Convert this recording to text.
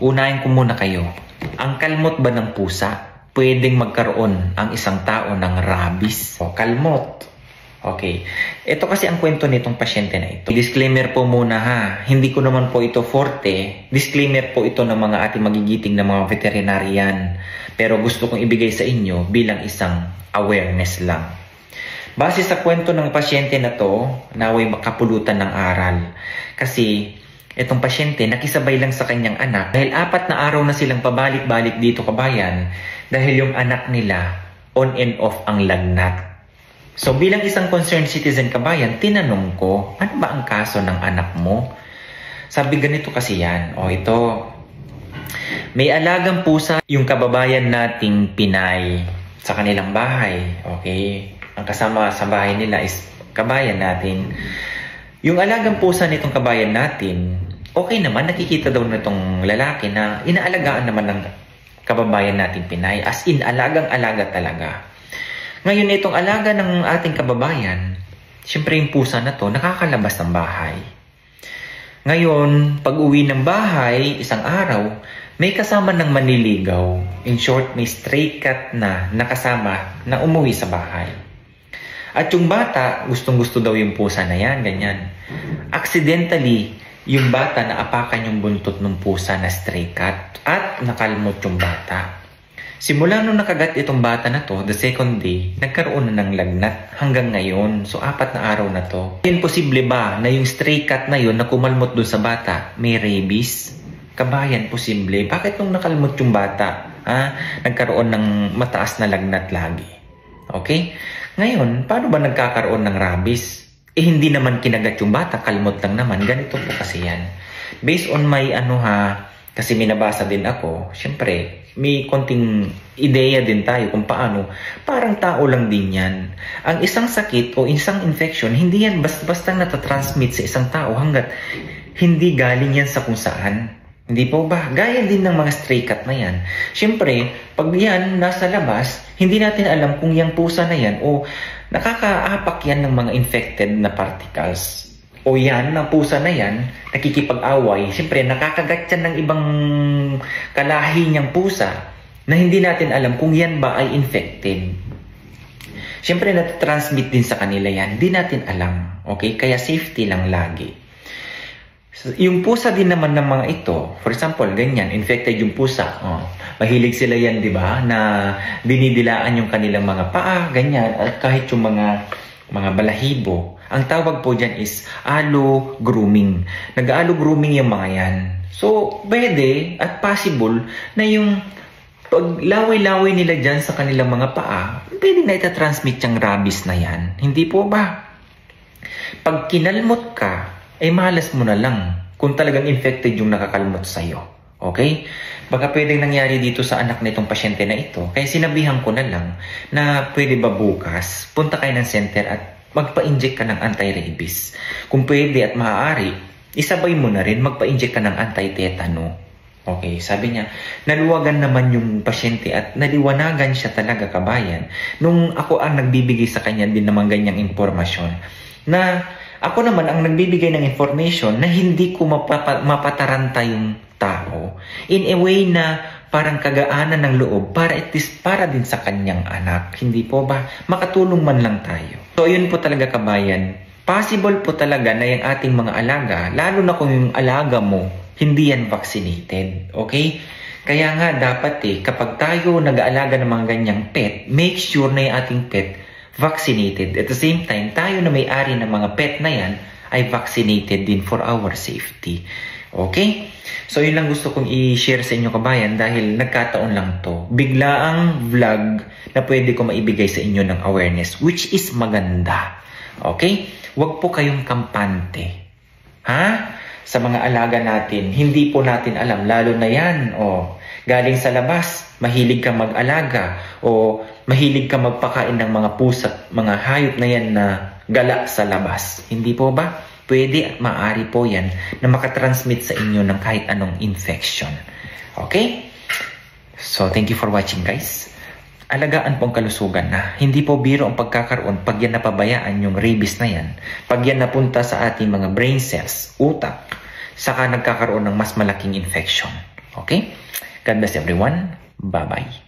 Unahin ko muna kayo. Ang kalmot ba ng pusa, pwedeng magkaroon ang isang tao ng rabies? O, kalmot. Okay. Ito kasi ang kwento nitong pasyente na ito. Disclaimer po muna ha. Hindi ko naman po ito forte. Disclaimer po ito ng mga ating magigiting na mga veterinarian. Pero gusto kong ibigay sa inyo bilang isang awareness lang. Base sa kwento ng pasyente na to, naway makapulutan ng aral. Kasi itong pasyente nakisabay lang sa kanyang anak dahil 4 na araw na silang pabalik-balik dito, kabayan, dahil yung anak nila on and off ang lagnat. So bilang isang concerned citizen, kabayan, tinanong ko, ano ba ang kaso ng anak mo? Sabi ganito kasi yan, ito, may alagang pusa yung kababayan nating Pinay sa kanilang bahay. Okay? Ang kasama sa bahay nila is kabayan natin. Yung alagang pusa nitong kabayan natin, okay naman, nakikita daw na itong lalaki na inaalagaan naman ng kababayan natin Pinay. As in, alagang-alaga talaga. Ngayon, itong alaga ng ating kababayan, siyempre yung pusa na to, nakakalabas ng bahay. Ngayon, pag uwi ng bahay, isang araw, may kasama ng manliligaw. In short, may stray cat na nakasama na umuwi sa bahay. At yung bata, gustong-gusto daw yung pusa na yan, ganyan. Accidentally, yung bata naapakan yung buntot ng pusa na stray cat at nakalmot yung bata. Simula nung nakagat itong bata na to, the second day, nagkaroon na ng lagnat hanggang ngayon. So, 4 na araw na to. Posible ba na yung stray cat na yun na kumalmot dun sa bata, may rabies? Kabayan, posible. Bakit nung nakalmot yung bata, nagkaroon ng mataas na lagnat lagi? Okay? Ngayon, paano ba nagkakaroon ng rabies? Hindi naman kinagat yung bata, kalmot lang naman. Ganito po kasi yan. Based on my kasi may nabasa din ako, syempre, may konting ideya din tayo kung paano. Parang tao lang din yan. Ang isang sakit o isang infection, hindi yan basta-basta natatransmit sa isang tao hanggat hindi galing yan sa kung saan. Hindi po ba? Gaya din ng mga stray cat na yan. Siyempre, pag yan nasa labas, hindi natin alam kung yung pusa na yan o nakakaapak yan ng mga infected na particles. O yan, ng pusa na yan, nakikipag-away. Siyempre, nakakagat yan ng ibang kalahi niyang pusa na hindi natin alam kung yan ba ay infected. Siyempre, natatransmit din sa kanila yan. Hindi natin alam. Okay? Kaya safety lang lagi. Yung pusa din naman ng mga ito, for example, ganyan, infected yung pusa. Mahilig sila yan, di ba? Na dinidilaan yung kanilang mga paa, ganyan, at kahit yung mga balahibo. Ang tawag po dyan is allo grooming. Nag-allo grooming yung mga yan. So, pwede at possible na yung paglaway-laway nila dyan sa kanilang mga paa, pwede na itatransmit yung rabies na yan. Hindi po ba? Pag kinalmot ka, ay malas mo na lang kung talagang infected yung nakakalmot sa'yo. Okay? Baka pwedeng nangyari dito sa anak nitong pasyente na ito. Kaya sinabihan ko na lang na pwede ba bukas, punta kayo ng center at magpa-inject ka ng anti-rabies. Kung pwede at maaari, isabay mo na rin magpa-inject ka ng anti-tetano. Okay, sabi niya, naluwagan naman yung pasyente at naliwanagan siya talaga, kabayan. Nung ako ang nagbibigay sa kanya din naman ganyang impormasyon na ako naman ang nagbibigay ng information na hindi ko mapataranta yung tao in a way na parang kagaanan ng loob para at least para din sa kanyang anak. Hindi po ba? Makatulong man lang tayo. So, yun po talaga, kabayan. Possible po talaga na yung ating mga alaga, lalo na kung yung alaga mo, hindi yan vaccinated. Okay? Kaya nga dapat kapag tayo nag-aalaga ng mga ganyang pet, make sure na yung ating pet vaccinated. At the same time, tayo na may-ari ng mga pet na yan ay vaccinated din for our safety. Okay? So, yun lang gusto kong i-share sa inyo, kabayan, dahil nagkataon lang to. Biglaang vlog na pwede ko maibigay sa inyo ng awareness, which is maganda. Okay? Huwag po kayong kampante. Sa mga alaga natin, hindi po natin alam, lalo na yan, galing sa labas, mahilig ka mag-alaga, o mahilig ka magpakain ng mga pusa, mga hayop na yan na gala sa labas. Hindi po ba? Pwede at maaari po yan na makatransmit sa inyo ng kahit anong infection. Okay? So, thank you for watching, guys. Alagaan po ang kalusugan na hindi po biro ang pagkakaroon pag yan napabayaan yung rabies na yan. Pag yan napunta sa ating mga brain cells, utak, saka nagkakaroon ng mas malaking infection. Okay? God bless everyone. Bye-bye.